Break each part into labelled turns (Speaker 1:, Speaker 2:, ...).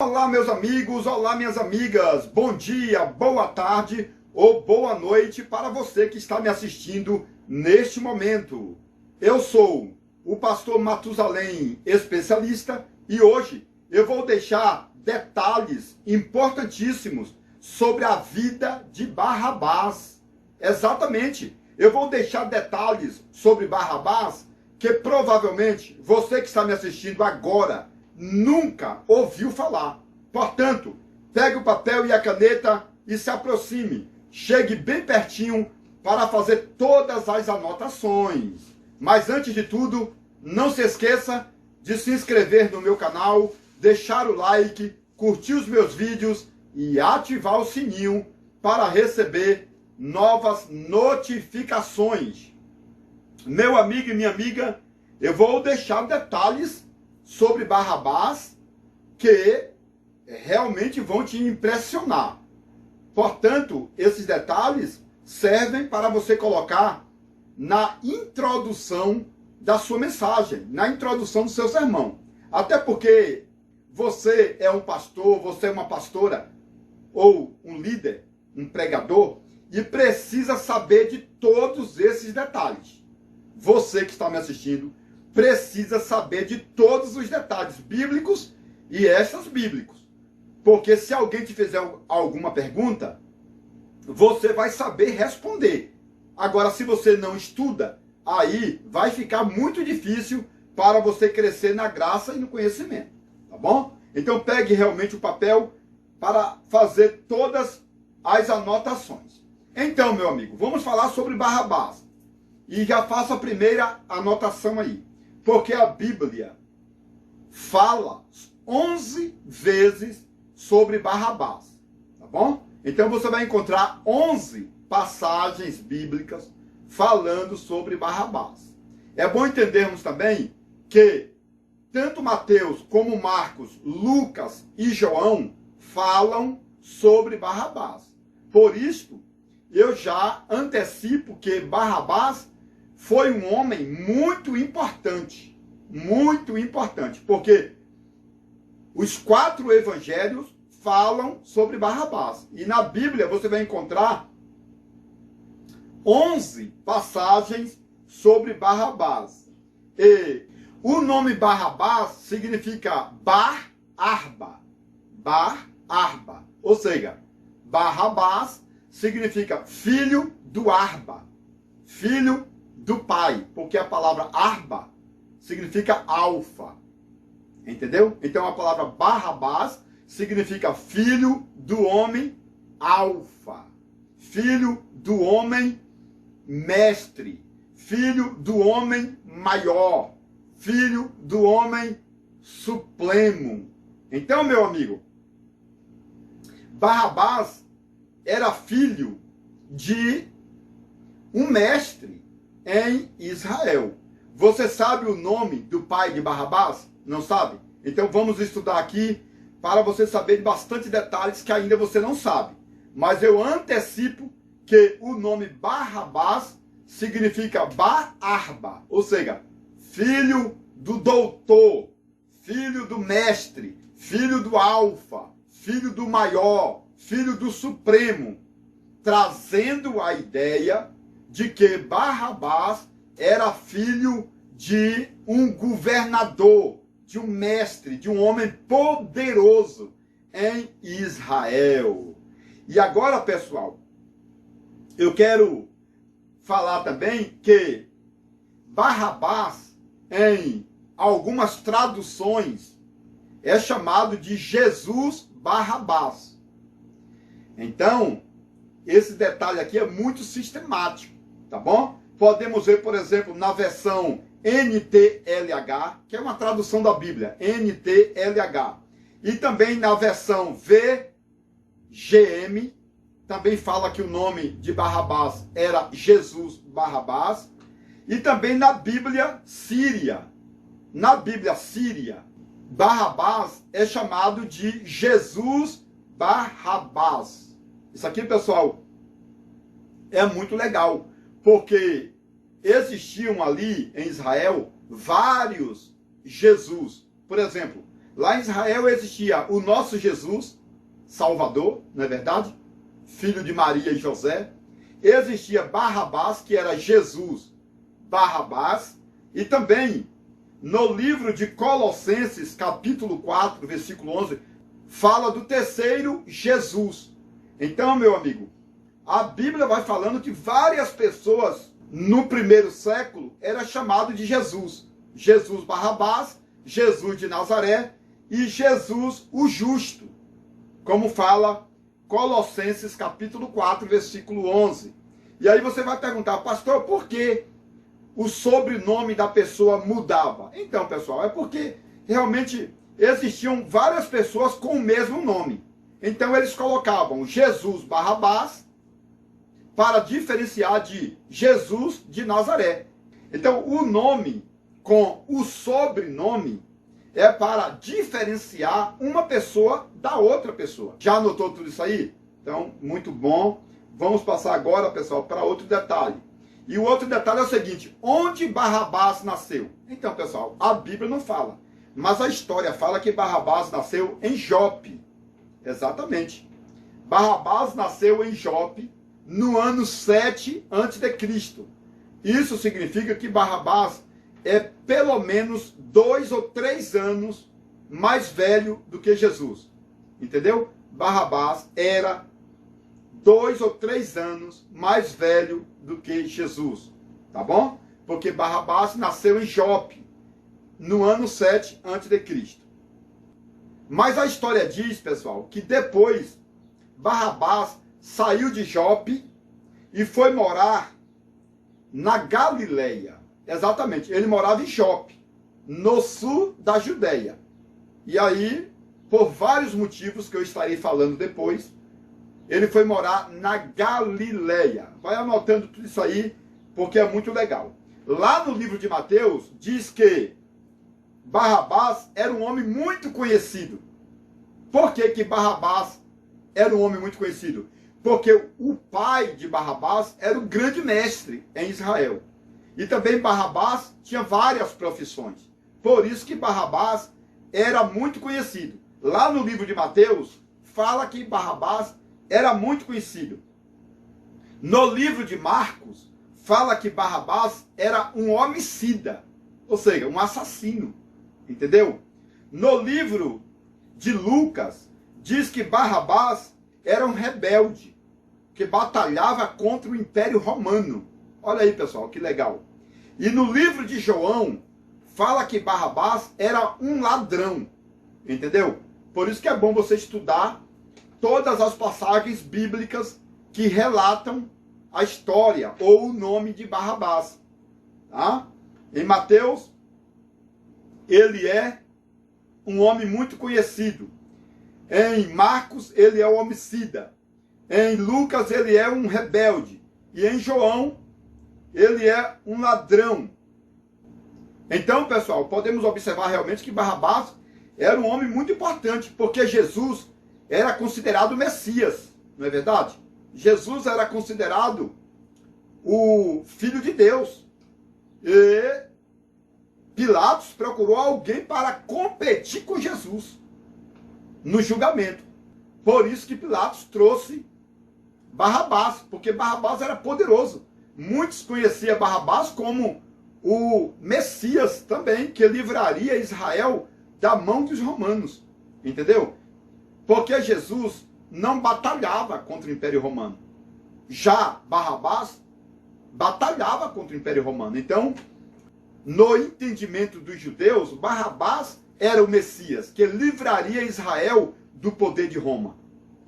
Speaker 1: Olá, meus amigos, olá, minhas amigas, bom dia, boa tarde ou boa noite para você que está me assistindo neste momento. Eu sou o pastor Matusalém, especialista, e hoje eu vou deixar detalhes importantíssimos sobre a vida de Barrabás. Exatamente, eu vou deixar detalhes sobre Barrabás que provavelmente você que está me assistindo agora nunca ouviu falar. Portanto, pegue o papel e a caneta e se aproxime. Chegue bem pertinho para fazer todas as anotações. Mas antes de tudo, não se esqueça de se inscrever no meu canal, deixar o like, curtir os meus vídeos e ativar o sininho para receber novas notificações. Meu amigo e minha amiga, eu vou deixar detalhes sobre Barrabás que realmente vão te impressionar. Portanto, esses detalhes servem para você colocar na introdução da sua mensagem, na introdução do seu sermão. Até porque você é um pastor, você é uma pastora, ou um líder, um pregador, e precisa saber de todos esses detalhes. Você que está me assistindo precisa saber de todos os detalhes bíblicos e extras bíblicos. Porque se alguém te fizer alguma pergunta, você vai saber responder. Agora, se você não estuda, aí vai ficar muito difícil para você crescer na graça e no conhecimento. Tá bom? Então pegue realmente o papel para fazer todas as anotações. Então, meu amigo, vamos falar sobre Barrabás. E já faça a primeira anotação aí. Porque a Bíblia fala 11 vezes sobre Barrabás, tá bom? Então você vai encontrar 11 passagens bíblicas falando sobre Barrabás. É bom entendermos também que tanto Mateus como Marcos, Lucas e João falam sobre Barrabás. Por isto, eu já antecipo que Barrabás foi um homem muito importante, porque os 4 evangelhos falam sobre Barrabás. E na Bíblia você vai encontrar 11 passagens sobre Barrabás. E o nome Barrabás significa Bar-Arba. Bar-Arba. Ou seja, Barrabás significa filho do Arba. Filho do pai, porque a palavra Arba significa alfa. Entendeu? Então a palavra Barrabás significa filho do homem alfa. Filho do homem mestre. Filho do homem maior. Filho do homem supremo. Então, meu amigo, Barrabás era filho de um mestre em Israel. Você sabe o nome do pai de Barrabás? Não sabe? Então vamos estudar aqui para você saber de bastante detalhes que ainda você não sabe. Mas eu antecipo que o nome Barrabás significa Bar-Arba, ou seja, filho do doutor, filho do mestre, filho do alfa, filho do maior, filho do supremo, trazendo a ideia de que Barrabás era filho de um governador, de um mestre, de um homem poderoso em Israel. E agora, pessoal, eu quero falar também que Barrabás, em algumas traduções, é chamado de Jesus Barrabás. Então, esse detalhe aqui é muito sistemático. Tá bom? Podemos ver, por exemplo, na versão NTLH, que é uma tradução da Bíblia, NTLH. E também na versão VGM, também fala que o nome de Barrabás era Jesus Barrabás. E também na Bíblia Síria. Na Bíblia Síria, Barrabás é chamado de Jesus Barrabás. Isso aqui, pessoal, é muito legal. Porque existiam ali em Israel vários Jesus. Por exemplo, Lá em Israel existia o nosso Jesus, Salvador, não é verdade? Filho de Maria e José. Existia Barrabás, que era Jesus, Barrabás. E também, no livro de Colossenses, capítulo 4, versículo 11, fala do terceiro Jesus. Então, meu amigo, a Bíblia vai falando que várias pessoas no primeiro século era chamado de Jesus. Jesus Barrabás, Jesus de Nazaré e Jesus o Justo, como fala Colossenses capítulo 4, versículo 11. E aí você vai perguntar, pastor, por que o sobrenome da pessoa mudava? Então, pessoal, é porque realmente existiam várias pessoas com o mesmo nome. Então eles colocavam Jesus Barrabás para diferenciar de Jesus de Nazaré. Então o nome com o sobrenome é para diferenciar uma pessoa da outra pessoa. Já anotou tudo isso aí? Então, muito bom. Vamos passar agora, pessoal, para outro detalhe. E o outro detalhe é o seguinte, onde Barrabás nasceu? Então, pessoal, a Bíblia não fala, mas a história fala que Barrabás nasceu em Jope. Exatamente. Barrabás nasceu em Jope no ano 7 a.C. Isso significa que Barrabás é pelo menos 2 ou 3 anos mais velho do que Jesus. Entendeu? Barrabás era 2 ou 3 anos mais velho do que Jesus. Tá bom? Porque Barrabás nasceu em Jope, no ano 7 a.C. Mas a história diz, pessoal, que depois Barrabás saiu de Jope e foi morar na Galileia. Exatamente, ele morava em Jope, no sul da Judéia. E aí, por vários motivos que eu estarei falando depois, ele foi morar na Galileia. Vai anotando tudo isso aí, porque é muito legal. Lá no livro de Mateus, diz que Barrabás era um homem muito conhecido. Por que que Barrabás era um homem muito conhecido? Porque o pai de Barrabás era o grande mestre em Israel. E também Barrabás tinha várias profissões. Por isso que Barrabás era muito conhecido. Lá no livro de Mateus, fala que Barrabás era muito conhecido. No livro de Marcos, fala que Barrabás era um homicida. Ou seja, um assassino. Entendeu? No livro de Lucas, diz que Barrabás era um rebelde, que batalhava contra o Império Romano. Olha aí, pessoal, que legal. E no livro de João, fala que Barrabás era um ladrão. Entendeu? Por isso que é bom você estudar todas as passagens bíblicas que relatam a história ou o nome de Barrabás. Tá? Em Mateus, ele é um homem muito conhecido. Em Marcos, ele é um homicida. Em Lucas, ele é um rebelde. E em João, ele é um ladrão. Então, pessoal, podemos observar realmente que Barrabás era um homem muito importante, porque Jesus era considerado o Messias, não é verdade? Jesus era considerado o Filho de Deus. E Pilatos procurou alguém para competir com Jesus no julgamento. Por isso que Pilatos trouxe Barrabás, porque Barrabás era poderoso. Muitos conheciam Barrabás como o Messias também, que livraria Israel da mão dos romanos. Entendeu? Porque Jesus não batalhava contra o Império Romano. Já Barrabás batalhava contra o Império Romano. Então, no entendimento dos judeus, Barrabás era o Messias, que livraria Israel do poder de Roma.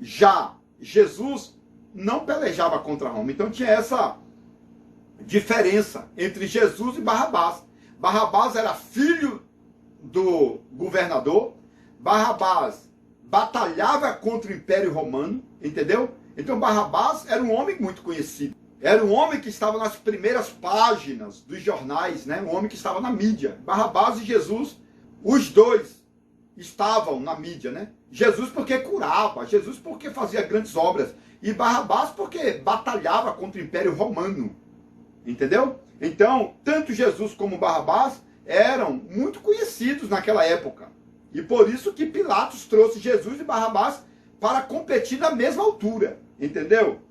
Speaker 1: Já Jesus não pelejava contra Roma. Então tinha essa diferença entre Jesus e Barrabás. Barrabás era filho do governador. Barrabás batalhava contra o Império Romano, entendeu? Então Barrabás era um homem muito conhecido. Era um homem que estava nas primeiras páginas dos jornais, né? Um homem que estava na mídia. Barrabás e Jesus, os dois estavam na mídia, né? Jesus porque curava, Jesus porque fazia grandes obras, e Barrabás porque batalhava contra o Império Romano. Entendeu? Então, tanto Jesus como Barrabás eram muito conhecidos naquela época. E por isso que Pilatos trouxe Jesus e Barrabás para competir na mesma altura, entendeu?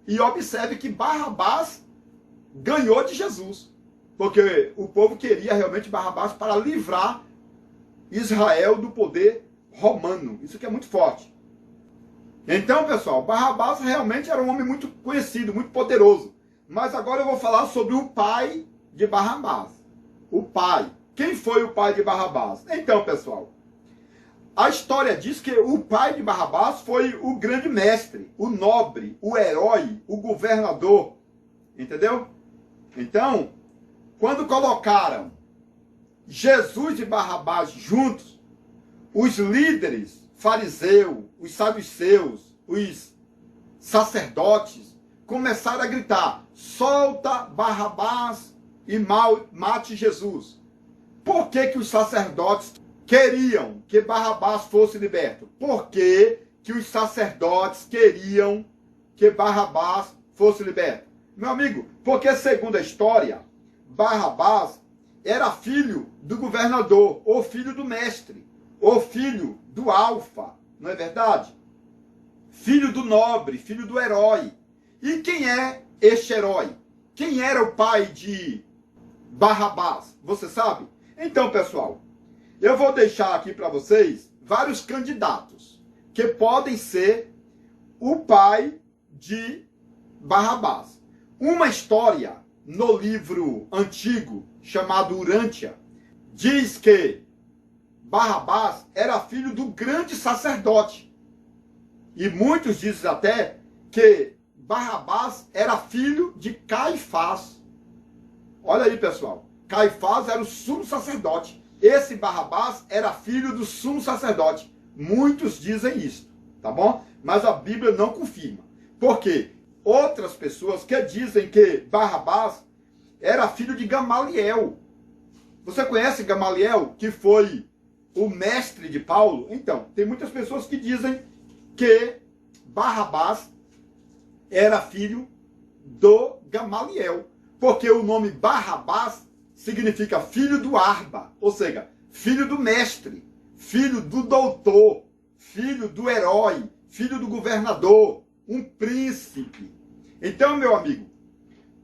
Speaker 1: E observe que Barrabás ganhou de Jesus, porque o povo queria realmente Barrabás para livrar Israel do poder romano. Isso que é muito forte. Então, pessoal, Barrabás realmente era um homem muito conhecido, muito poderoso. Mas agora eu vou falar sobre o pai de Barrabás. O pai. Quem foi o pai de Barrabás? Então, pessoal, a história diz que o pai de Barrabás foi o grande mestre, o nobre, o herói, o governador. Entendeu? Então, quando colocaram Jesus e Barrabás juntos, os líderes, fariseus, os saduceus, os sacerdotes, começaram a gritar: solta Barrabás e mate Jesus. Por que que os sacerdotes queriam que Barrabás fosse liberto? Por que que os sacerdotes queriam que Barrabás fosse liberto? Meu amigo, porque segundo a história, Barrabás era filho do governador, ou filho do mestre, ou filho do alfa, não é verdade? Filho do nobre, filho do herói. E quem é este herói? Quem era o pai de Barrabás? Você sabe? Então, pessoal, eu vou deixar aqui para vocês vários candidatos que podem ser o pai de Barrabás. Uma história no livro antigo chamado Urântia diz que Barrabás era filho do grande sacerdote. E muitos dizem até que Barrabás era filho de Caifás. Olha aí, pessoal. Caifás era o sumo sacerdote. Esse Barrabás era filho do sumo sacerdote. Muitos dizem isso, tá bom? Mas a Bíblia não confirma. Por quê? Outras pessoas que dizem que Barrabás era filho de Gamaliel. Você conhece Gamaliel, que foi o mestre de Paulo? Então, tem muitas pessoas que dizem que Barrabás era filho do Gamaliel, porque o nome Barrabás significa filho do Arba, ou seja, filho do mestre, filho do doutor, filho do herói, filho do governador, um príncipe. Então, meu amigo,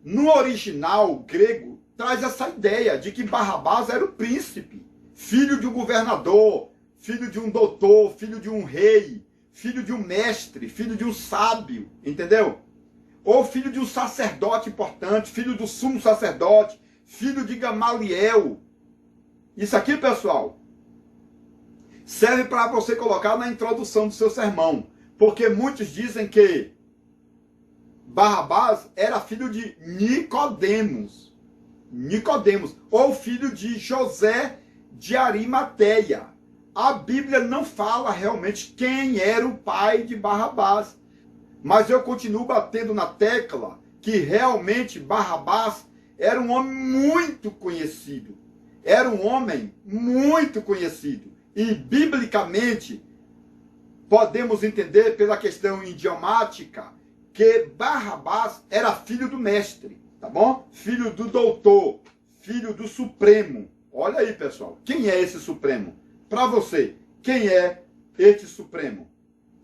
Speaker 1: no original grego, traz essa ideia de que Barrabás era o príncipe, filho de um governador, filho de um doutor, filho de um rei, filho de um mestre, filho de um sábio, entendeu? Ou filho de um sacerdote importante, filho do sumo sacerdote, filho de Gamaliel. Isso aqui, pessoal, serve para você colocar na introdução do seu sermão, porque muitos dizem que Barrabás era filho de Nicodemos, ou filho de José de Arimateia. A Bíblia não fala realmente quem era o pai de Barrabás, mas eu continuo batendo na tecla que realmente Barrabás era um homem muito conhecido. Era um homem muito conhecido. E, biblicamente, podemos entender pela questão idiomática que Barrabás era filho do mestre, tá bom? Filho do doutor, filho do Supremo. Olha aí, pessoal, quem é esse Supremo? Para você, quem é este Supremo?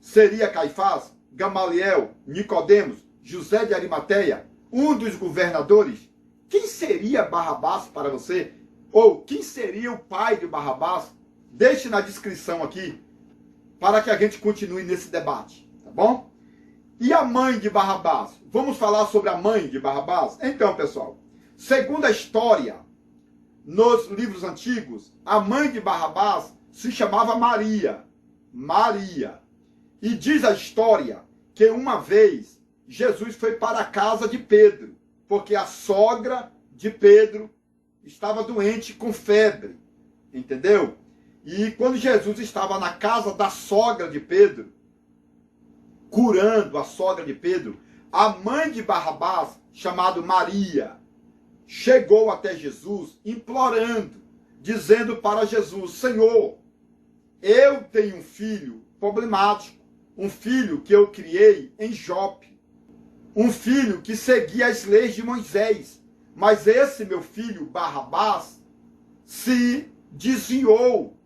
Speaker 1: Seria Caifás, Gamaliel, Nicodemos, José de Arimateia, um dos governadores? Quem seria Barrabás para você? Ou quem seria o pai de Barrabás? Deixe na descrição aqui, para que a gente continue nesse debate, tá bom? E a mãe de Barrabás? Vamos falar sobre a mãe de Barrabás? Então, pessoal, segundo a história, nos livros antigos, a mãe de Barrabás se chamava Maria. Maria. E diz a história que uma vez Jesus foi para a casa de Pedro, porque a sogra de Pedro estava doente com febre, entendeu? E quando Jesus estava na casa da sogra de Pedro, curando a sogra de Pedro, a mãe de Barrabás, chamada Maria, chegou até Jesus implorando, dizendo para Jesus: Senhor, eu tenho um filho problemático, um filho que eu criei em Jope, um filho que seguia as leis de Moisés, mas esse meu filho Barrabás se desviou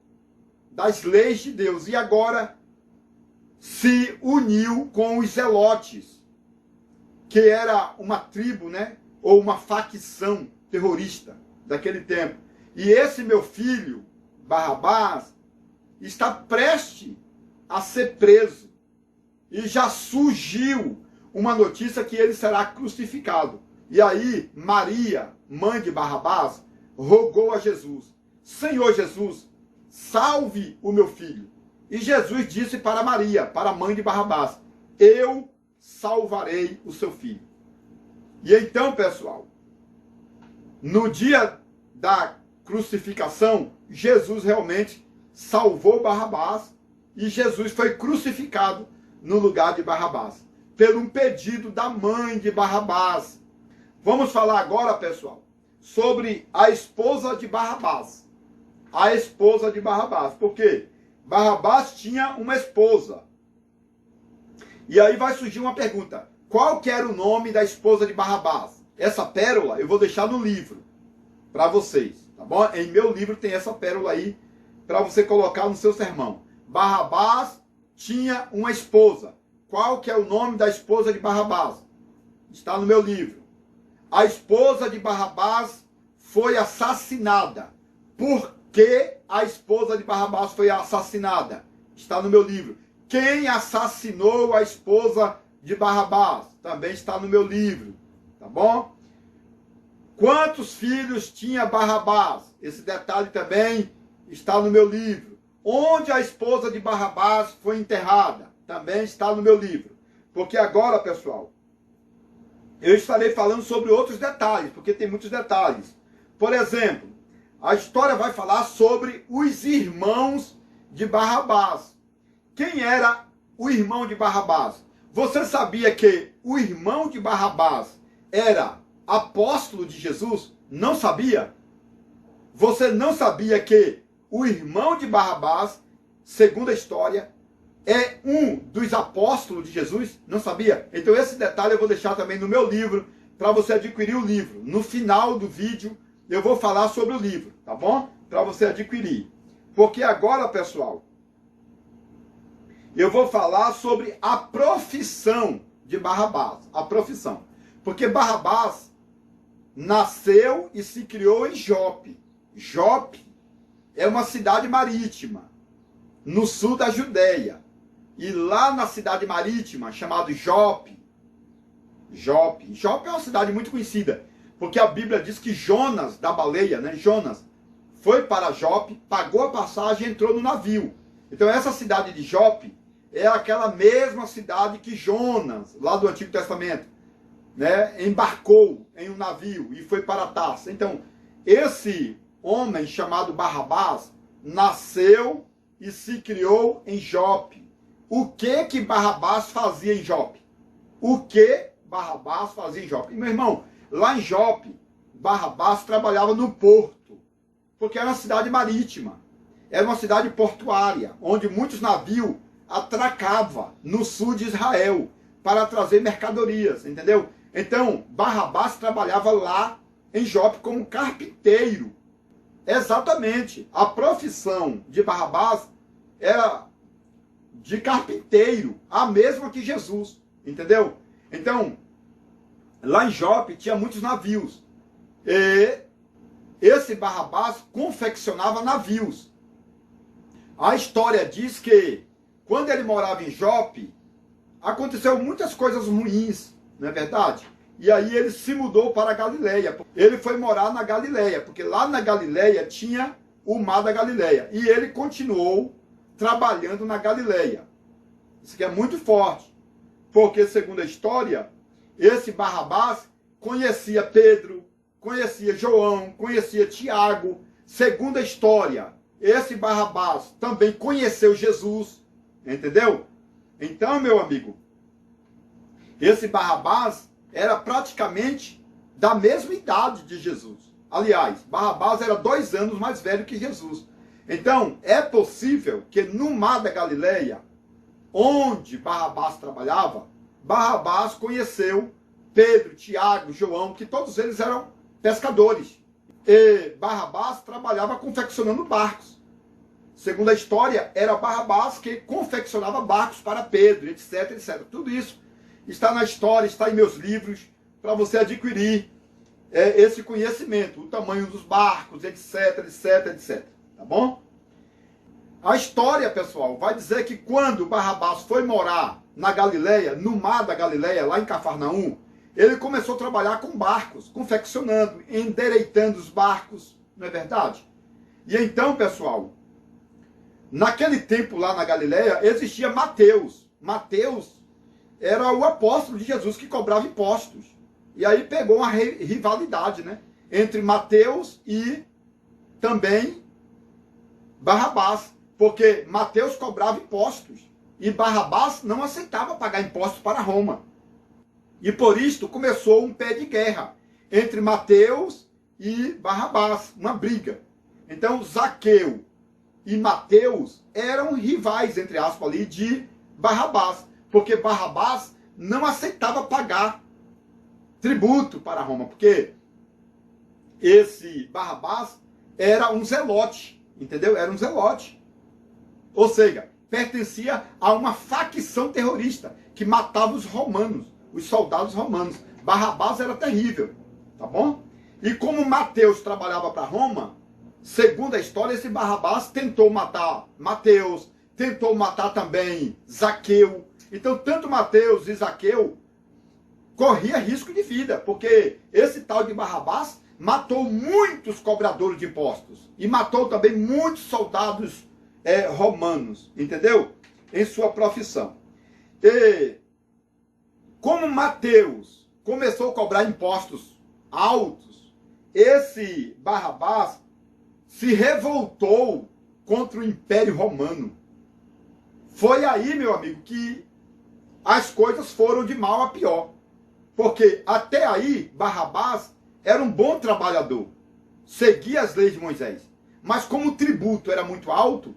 Speaker 1: das leis de Deus e agora se uniu com os zelotes, que era uma tribo, né, ou uma facção terrorista daquele tempo. E esse meu filho, Barrabás, está prestes a ser preso. E já surgiu uma notícia que ele será crucificado. E aí, Maria, mãe de Barrabás, rogou a Jesus: Senhor Jesus, salve o meu filho. E Jesus disse para Maria, para a mãe de Barrabás: eu salvarei o seu filho. E então, pessoal, no dia da crucificação, Jesus realmente salvou Barrabás e Jesus foi crucificado no lugar de Barrabás, por um pedido da mãe de Barrabás. Vamos falar agora, pessoal, sobre a esposa de Barrabás. A esposa de Barrabás, porque Barrabás tinha uma esposa. E aí vai surgir uma pergunta: qual que era o nome da esposa de Barrabás? Essa pérola eu vou deixar no livro para vocês, tá bom? Em meu livro tem essa pérola aí para você colocar no seu sermão. Barrabás tinha uma esposa. Qual que é o nome da esposa de Barrabás? Está no meu livro. A esposa de Barrabás foi assassinada. Por que a esposa de Barrabás foi assassinada? Está no meu livro. Quem assassinou a esposa de Barrabás? Também está no meu livro, tá bom? Quantos filhos tinha Barrabás? Esse detalhe também está no meu livro. Onde a esposa de Barrabás foi enterrada? Também está no meu livro. Porque agora, pessoal, eu estarei falando sobre outros detalhes, porque tem muitos detalhes. Por exemplo, a história vai falar sobre os irmãos de Barrabás. Quem era o irmão de Barrabás? Você sabia que o irmão de Barrabás era apóstolo de Jesus? Não sabia? Você não sabia que o irmão de Barrabás, segundo a história, é um dos apóstolos de Jesus? Não sabia? Então esse detalhe eu vou deixar também no meu livro, para você adquirir o livro. No final do vídeo eu vou falar sobre o livro, tá bom? Para você adquirir. Porque agora, pessoal, eu vou falar sobre a profissão de Barrabás. A profissão. Porque Barrabás nasceu e se criou em Jope. Jope é uma cidade marítima, no sul da Judéia. E lá na cidade marítima, chamada Jope é uma cidade muito conhecida, porque a Bíblia diz que Jonas, da baleia, né? Jonas foi para Jope, pagou a passagem e entrou no navio. Então essa cidade de Jope é aquela mesma cidade que Jonas, lá do Antigo Testamento, né, embarcou em um navio e foi para Tarso. Então, esse homem chamado Barrabás nasceu e se criou em Jope. O que Barrabás fazia em Jope? O que Barrabás fazia em Jope? E, meu irmão, lá em Jope, Barrabás trabalhava no porto, porque era uma cidade marítima, era uma cidade portuária, onde muitos navios atracavam no sul de Israel para trazer mercadorias, entendeu? Então, Barrabás trabalhava lá em Jope como carpinteiro. Exatamente. A profissão de Barrabás era de carpinteiro, a mesma que Jesus, entendeu? Então, lá em Jope tinha muitos navios. E esse Barrabás confeccionava navios. A história diz que quando ele morava em Jope, aconteceu muitas coisas ruins, não é verdade? E aí ele se mudou para a Galileia. Ele foi morar na Galileia, porque lá na Galileia tinha o mar da Galileia. E ele continuou trabalhando na Galileia. Isso aqui é muito forte, porque segundo a história, esse Barrabás conhecia Pedro, conhecia João, conhecia Tiago. Segundo a história, esse Barrabás também conheceu Jesus, entendeu? Então, meu amigo, esse Barrabás era praticamente da mesma idade de Jesus. Aliás, Barrabás era 2 anos mais velho que Jesus. Então, é possível que no mar da Galileia, onde Barrabás trabalhava, Barrabás conheceu Pedro, Tiago, João, que todos eles eram pescadores. E Barrabás trabalhava confeccionando barcos. segundo a história, era Barrabás que confeccionava barcos para Pedro, etc, etc. Tudo isso está na história, está em meus livros, para você adquirir esse conhecimento, o tamanho dos barcos, etc, etc, etc. Tá bom? A história, pessoal, vai dizer que quando Barrabás foi morar na Galileia, no mar da Galileia, lá em Cafarnaum, ele começou a trabalhar com barcos, confeccionando, endireitando os barcos, não é verdade? E então, pessoal, naquele tempo lá na Galileia, existia Mateus. Mateus era o apóstolo de Jesus que cobrava impostos. E aí pegou uma rivalidade, né, entre Mateus e também Barrabás. Porque Mateus cobrava impostos e Barrabás não aceitava pagar impostos para Roma. E por isto começou um pé de guerra entre Mateus e Barrabás, uma briga. Então Zaqueu e Mateus eram rivais, entre aspas, ali, de Barrabás, porque Barrabás não aceitava pagar tributo para Roma, porque esse Barrabás era um zelote, entendeu? Era um zelote. Ou seja, pertencia a uma facção terrorista que matava os romanos, os soldados romanos. Barrabás era terrível, tá bom? E como Mateus trabalhava para Roma, segundo a história, esse Barrabás tentou matar Mateus, tentou matar também Zaqueu. Então, tanto Mateus e Zaqueu corria risco de vida, porque esse tal de Barrabás matou muitos cobradores de impostos e matou também muitos soldados romanos, entendeu? Em sua profissão. E como Mateus começou a cobrar impostos altos, esse Barrabás se revoltou contra o Império Romano. Foi aí, meu amigo, que as coisas foram de mal a pior. Porque até aí, Barrabás era um bom trabalhador, seguia as leis de Moisés. Mas como o tributo era muito alto,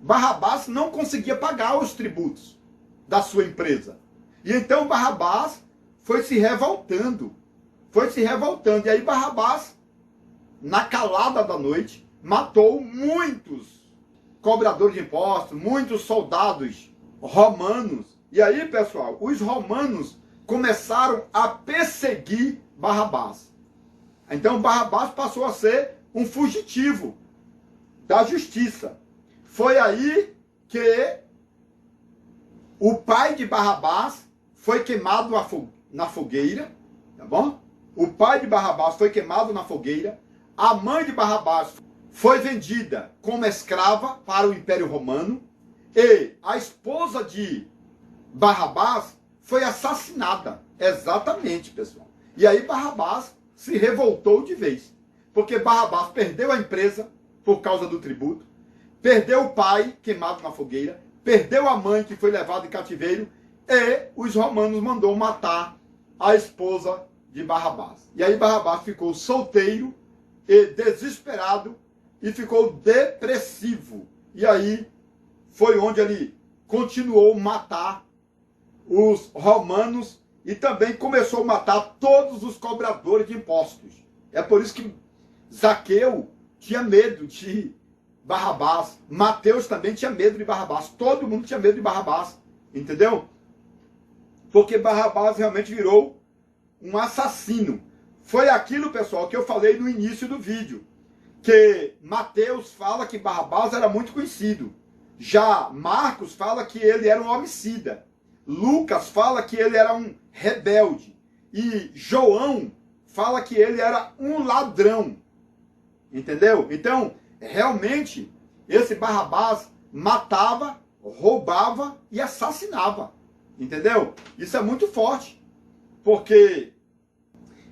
Speaker 1: Barrabás não conseguia pagar os tributos da sua empresa. E então Barrabás foi se revoltando. E aí Barrabás, na calada da noite, matou muitos cobradores de impostos, muitos soldados romanos. E aí, pessoal, os romanos começaram a perseguir Barrabás. Então Barrabás passou a ser um fugitivo da justiça. Foi aí que o pai de Barrabás foi queimado na fogueira, tá bom? O pai de Barrabás foi queimado na fogueira. A mãe de Barrabás foi vendida como escrava para o Império Romano. E a esposa de Barrabás foi assassinada. Exatamente, pessoal. E aí Barrabás se revoltou de vez. Porque Barrabás perdeu a empresa por causa do tributo. Perdeu o pai, queimado na fogueira. Perdeu a mãe, que foi levada em cativeiro. E os romanos mandou matar a esposa de Barrabás. E aí Barrabás ficou solteiro e desesperado e ficou depressivo. E aí foi onde ele continuou a matar os romanos e também começou a matar todos os cobradores de impostos. É por isso que Zaqueu tinha medo de Barrabás. Mateus também tinha medo de Barrabás. Todo mundo tinha medo de Barrabás. Entendeu? Porque Barrabás realmente virou um assassino. Foi aquilo, pessoal, que eu falei no início do vídeo. Que Mateus fala que Barrabás era muito conhecido. Já Marcos fala que ele era um homicida. Lucas fala que ele era um rebelde. E João fala que ele era um ladrão. Entendeu? Então, realmente, esse Barrabás matava, roubava e assassinava. Entendeu? Isso é muito forte. Porque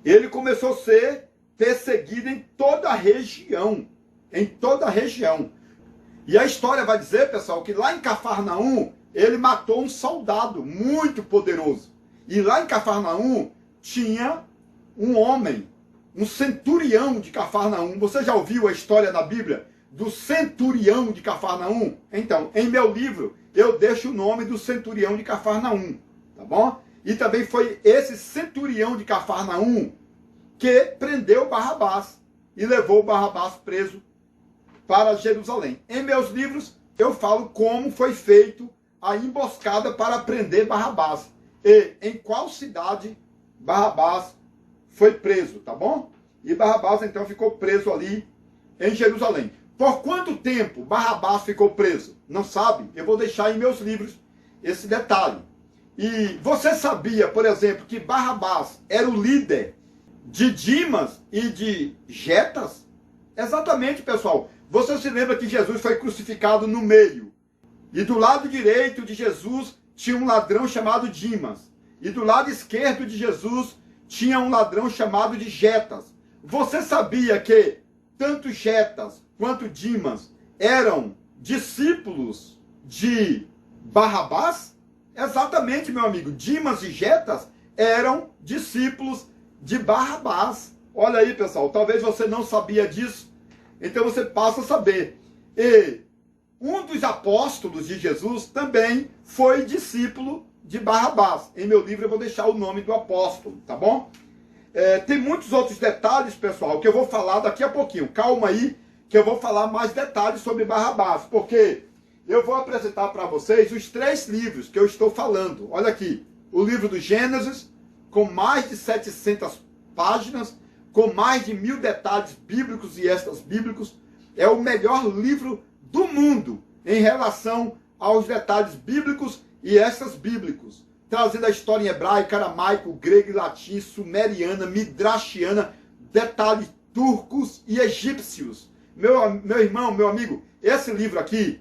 Speaker 1: ele começou a ser perseguido em toda a região. Em toda a região. E a história vai dizer, pessoal, que lá em Cafarnaum, ele matou um soldado muito poderoso. E lá em Cafarnaum tinha um homem, um centurião de Cafarnaum. Você já ouviu a história na Bíblia do centurião de Cafarnaum? Então, em meu livro, eu deixo o nome do centurião de Cafarnaum, tá bom? E também foi esse centurião de Cafarnaum que prendeu Barrabás e levou Barrabás preso para Jerusalém. Em meus livros, eu falo como foi feito a emboscada para prender Barrabás. E em qual cidade Barrabás foi preso, tá bom? E Barrabás, então, ficou preso ali em Jerusalém. Por quanto tempo Barrabás ficou preso? Não sabe? Eu vou deixar em meus livros esse detalhe. E você sabia, por exemplo, que Barrabás era o líder de Dimas e de Jetas? Exatamente, pessoal. Você se lembra que Jesus foi crucificado no meio. E do lado direito de Jesus tinha um ladrão chamado Dimas. E do lado esquerdo de Jesus tinha um ladrão chamado de Jetas. Você sabia que tanto Jetas quanto Dimas eram discípulos de Barrabás? Exatamente, meu amigo. Dimas e Jetas eram discípulos de Barrabás. Olha aí, pessoal. Talvez você não sabia disso. Então você passa a saber. E um dos apóstolos de Jesus também foi discípulo de Barrabás. Em meu livro eu vou deixar o nome do apóstolo, tá bom? Tem muitos outros detalhes, pessoal, que eu vou falar daqui a pouquinho. Calma aí, que eu vou falar mais detalhes sobre Barrabás, porque eu vou apresentar para vocês os 3 livros que eu estou falando. Olha aqui, o livro do Gênesis, com mais de 700 páginas, com mais de 1000 detalhes bíblicos e extras bíblicos. É o melhor livro do mundo em relação aos detalhes bíblicos e extras bíblicos, trazendo a história em hebraico, aramaico, grego e latim, sumeriana, midrashiana, detalhes turcos e egípcios. Meu irmão, meu amigo, esse livro aqui,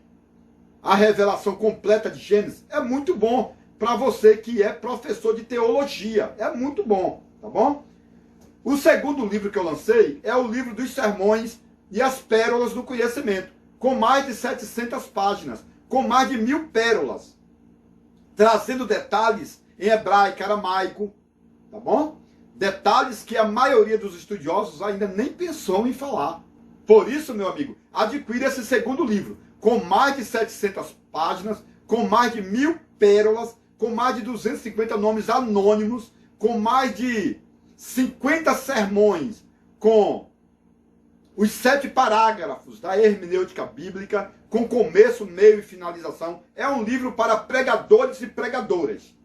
Speaker 1: A Revelação Completa de Gênesis, é muito bom para você que é professor de teologia. É muito bom, tá bom? O segundo livro que eu lancei é o livro dos sermões e as pérolas do conhecimento, com mais de 700 páginas, com mais de 1000 pérolas, trazendo detalhes em hebraico, aramaico, tá bom? Detalhes que a maioria dos estudiosos ainda nem pensou em falar. Por isso, meu amigo, adquira esse segundo livro, com mais de 700 páginas, com mais de 1000 pérolas, com mais de 250 nomes anônimos, com mais de 50 sermões, com os 7 parágrafos da hermenêutica bíblica, com começo, meio e finalização. É um livro para pregadores e pregadoras.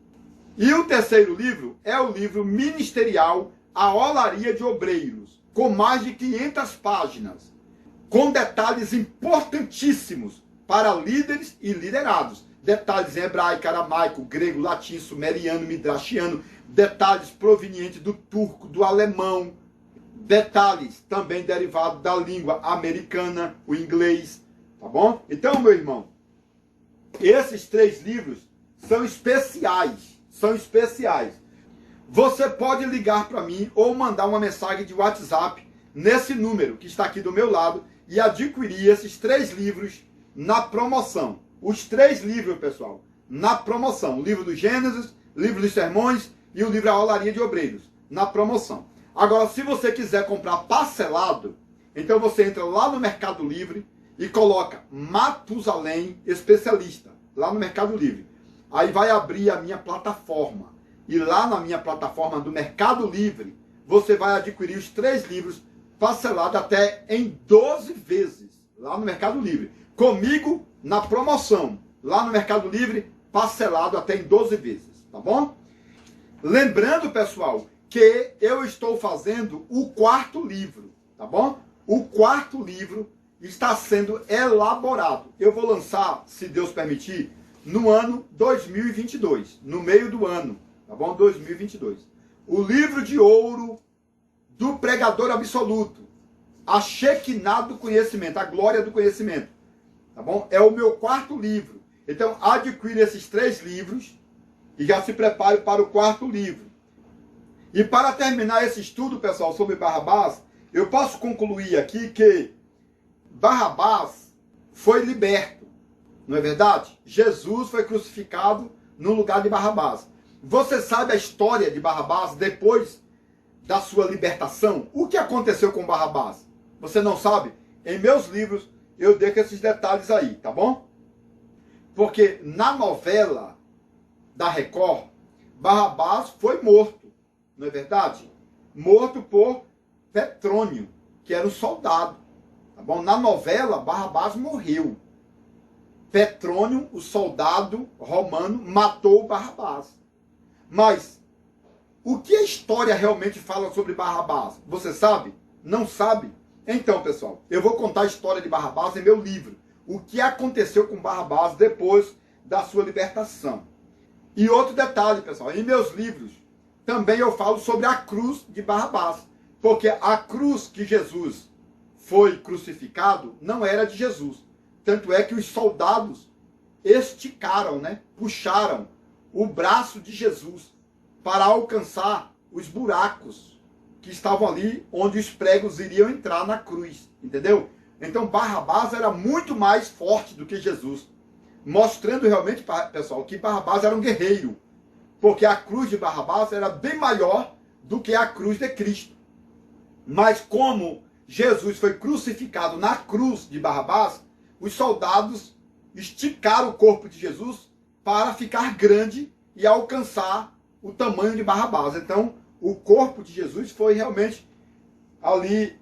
Speaker 1: E o terceiro livro é o livro ministerial A Olaria de Obreiros, com mais de 500 páginas, com detalhes importantíssimos para líderes e liderados. Detalhes em hebraico, aramaico, grego, latim, sumeriano, midrashiano, detalhes provenientes do turco, do alemão, detalhes também derivados da língua americana, o inglês, tá bom? Então, meu irmão, esses 3 livros são especiais, Você pode ligar para mim ou mandar uma mensagem de WhatsApp nesse número que está aqui do meu lado e adquirir esses 3 livros na promoção. Os 3 livros, pessoal, na promoção. O livro do Gênesis, o livro dos sermões e o livro A Olaria de Obreiros, na promoção. Agora, se você quiser comprar parcelado, então você entra lá no Mercado Livre e coloca Matusalém Especialista, lá no Mercado Livre. Aí vai abrir a minha plataforma. E lá na minha plataforma do Mercado Livre, você vai adquirir os 3 livros parcelados até em 12 vezes, lá no Mercado Livre. Comigo, na promoção, lá no Mercado Livre, parcelado até em 12 vezes, tá bom? Lembrando, pessoal, que eu estou fazendo o 4º livro, tá bom? O 4º livro está sendo elaborado. Eu vou lançar, se Deus permitir, no ano 2022, no meio do ano, tá bom? 2022. O livro de ouro do pregador absoluto, a Shekinah do conhecimento, a glória do conhecimento, tá bom? É o meu 4º livro. Então, adquire esses 3 livros e já se prepare para o 4º livro. E para terminar esse estudo, pessoal, sobre Barrabás, eu posso concluir aqui que Barrabás foi liberto, não é verdade? Jesus foi crucificado no lugar de Barrabás. Você sabe a história de Barrabás depois da sua libertação? O que aconteceu com Barrabás? Você não sabe? Em meus livros eu deixo esses detalhes aí, tá bom? Porque na novela da Record, Barrabás foi morto. Não é verdade? Morto por Petrônio, que era um soldado. Tá bom? Na novela, Barrabás morreu. Petrônio, o soldado romano, matou Barrabás. Mas o que a história realmente fala sobre Barrabás? Você sabe? Não sabe? Então, pessoal, eu vou contar a história de Barrabás em meu livro. O que aconteceu com Barrabás depois da sua libertação. E outro detalhe, pessoal, em meus livros também eu falo sobre a cruz de Barrabás. Porque a cruz que Jesus foi crucificado não era de Jesus. Tanto é que os soldados esticaram, né? Puxaram o braço de Jesus para alcançar os buracos que estavam ali onde os pregos iriam entrar na cruz, entendeu? Então Barrabás era muito mais forte do que Jesus, mostrando realmente, pessoal, que Barrabás era um guerreiro, porque a cruz de Barrabás era bem maior do que a cruz de Cristo. Mas como Jesus foi crucificado na cruz de Barrabás, os soldados esticaram o corpo de Jesus para ficar grande e alcançar o tamanho de Barrabás. Então, o corpo de Jesus foi realmente ali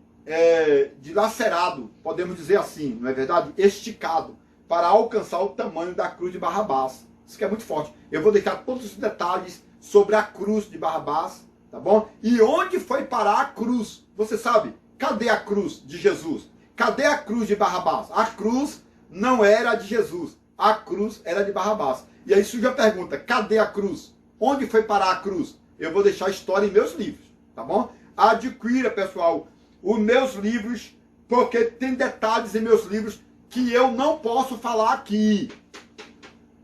Speaker 1: dilacerado, podemos dizer assim, não é verdade? Esticado, para alcançar o tamanho da cruz de Barrabás. Isso que é muito forte. Eu vou deixar todos os detalhes sobre a cruz de Barrabás, tá bom? E onde foi parar a cruz? Você sabe? Cadê a cruz de Jesus? Cadê a cruz de Barrabás? A cruz não era de Jesus. A cruz era de Barrabás. E aí surge a pergunta, cadê a cruz? Onde foi parar a cruz? Eu vou deixar a história em meus livros, tá bom? Adquira, pessoal, os meus livros, porque tem detalhes em meus livros que eu não posso falar aqui.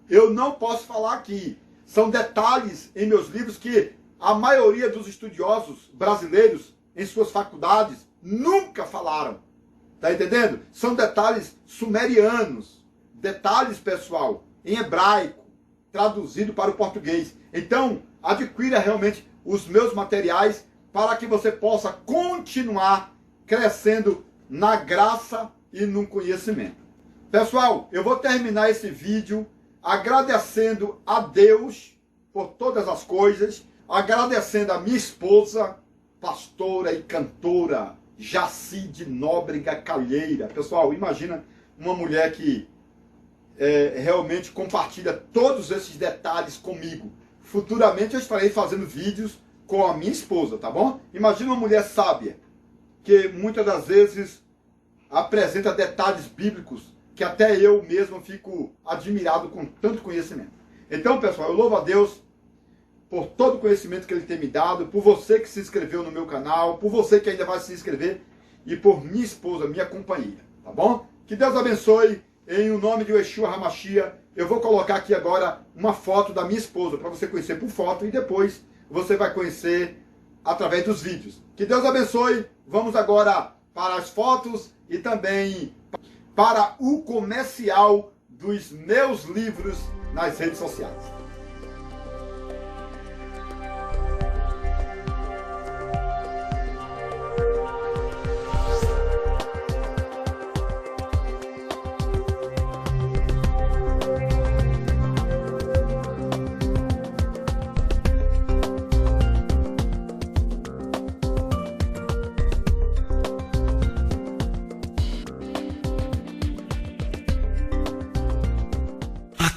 Speaker 1: Eu não posso falar aqui. São detalhes em meus livros que a maioria dos estudiosos brasileiros, em suas faculdades, nunca falaram. Tá entendendo? São detalhes sumerianos. Detalhes, pessoal, em hebraico, traduzido para o português. Então, adquira realmente os meus materiais para que você possa continuar crescendo na graça e no conhecimento. Pessoal, eu vou terminar esse vídeo agradecendo a Deus por todas as coisas, agradecendo a minha esposa, pastora e cantora Jaci de Nóbrega Calheira. Pessoal, imagina uma mulher que realmente compartilha todos esses detalhes comigo. Futuramente eu estarei fazendo vídeos com a minha esposa, tá bom? Imagina uma mulher sábia, que muitas das vezes apresenta detalhes bíblicos que até eu mesmo fico admirado com tanto conhecimento. Então, pessoal, eu louvo a Deus por todo o conhecimento que Ele tem me dado, por você que se inscreveu no meu canal, por você que ainda vai se inscrever e por minha esposa, minha companheira, tá bom? Que Deus abençoe, em o nome de Yeshua HaMashiach. Eu vou colocar aqui agora uma foto da minha esposa, para você conhecer por foto e depois você vai conhecer através dos vídeos. Que Deus abençoe. Vamos agora para as fotos e também para o comercial dos meus livros nas redes sociais.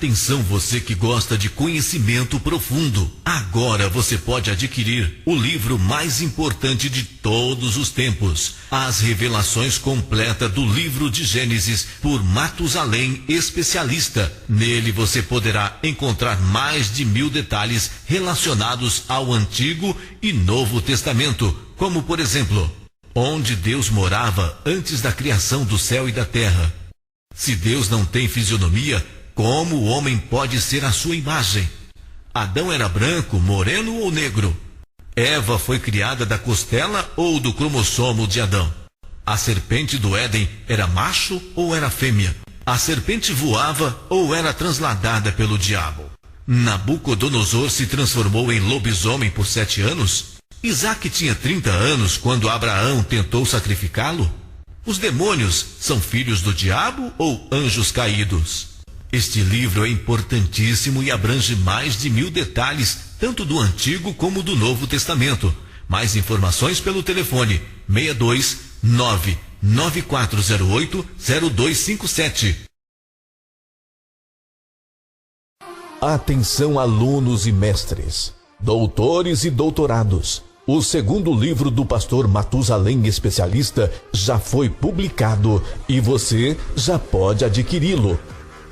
Speaker 2: Atenção, você que gosta de conhecimento profundo. Agora você pode adquirir o livro mais importante de todos os tempos, As Revelações Completas do Livro de Gênesis, por Matusalém Especialista. Nele você poderá encontrar mais de 1000 detalhes relacionados ao Antigo e Novo Testamento, como por exemplo, onde Deus morava antes da criação do céu e da terra. Se Deus não tem fisionomia, como o homem pode ser a sua imagem? Adão era branco, moreno ou negro? Eva foi criada da costela ou do cromossomo de Adão? A serpente do Éden era macho ou era fêmea? A serpente voava ou era transladada pelo diabo? Nabucodonosor se transformou em lobisomem por 7 anos? Isaac tinha 30 anos quando Abraão tentou sacrificá-lo? Os demônios são filhos do diabo ou anjos caídos? Este livro é importantíssimo e abrange mais de 1000 detalhes, tanto do Antigo como do Novo Testamento. Mais informações pelo telefone 62 9408-0257.
Speaker 3: Atenção, alunos e mestres, doutores e doutorados. O segundo livro do pastor Matusalém Especialista já foi publicado e você já pode adquiri-lo.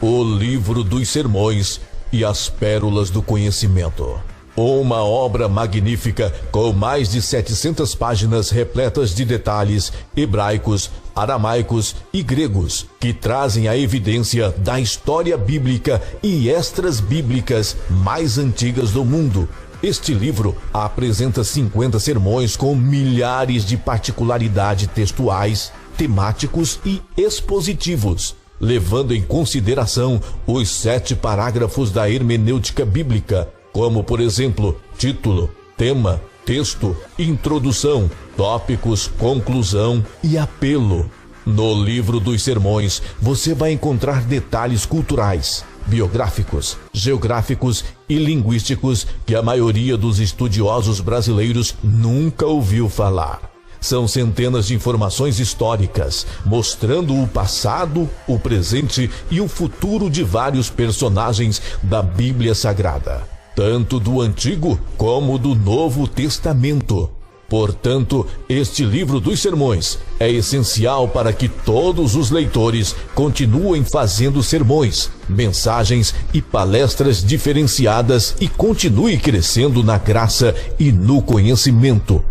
Speaker 3: O Livro dos Sermões e as Pérolas do Conhecimento. Uma obra magnífica com mais de 700 páginas repletas de detalhes hebraicos, aramaicos e gregos que trazem a evidência da história bíblica e extras bíblicas mais antigas do mundo. Este livro apresenta 50 sermões com milhares de particularidades textuais, temáticos e expositivos, levando em consideração os 7 parágrafos da hermenêutica bíblica, como, por exemplo, título, tema, texto, introdução, tópicos, conclusão e apelo. No Livro dos Sermões, você vai encontrar detalhes culturais, biográficos, geográficos e linguísticos que a maioria dos estudiosos brasileiros nunca ouviu falar. São centenas de informações históricas, mostrando o passado, o presente e o futuro de vários personagens da Bíblia Sagrada, tanto do Antigo como do Novo Testamento. Portanto, este livro dos sermões é essencial para que todos os leitores continuem fazendo sermões, mensagens e palestras diferenciadas e continue crescendo na graça e no conhecimento.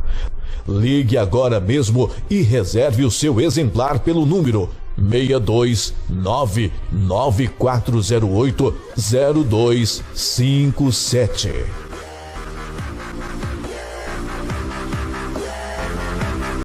Speaker 3: Ligue agora mesmo e reserve o seu exemplar pelo número 629-9408-0257.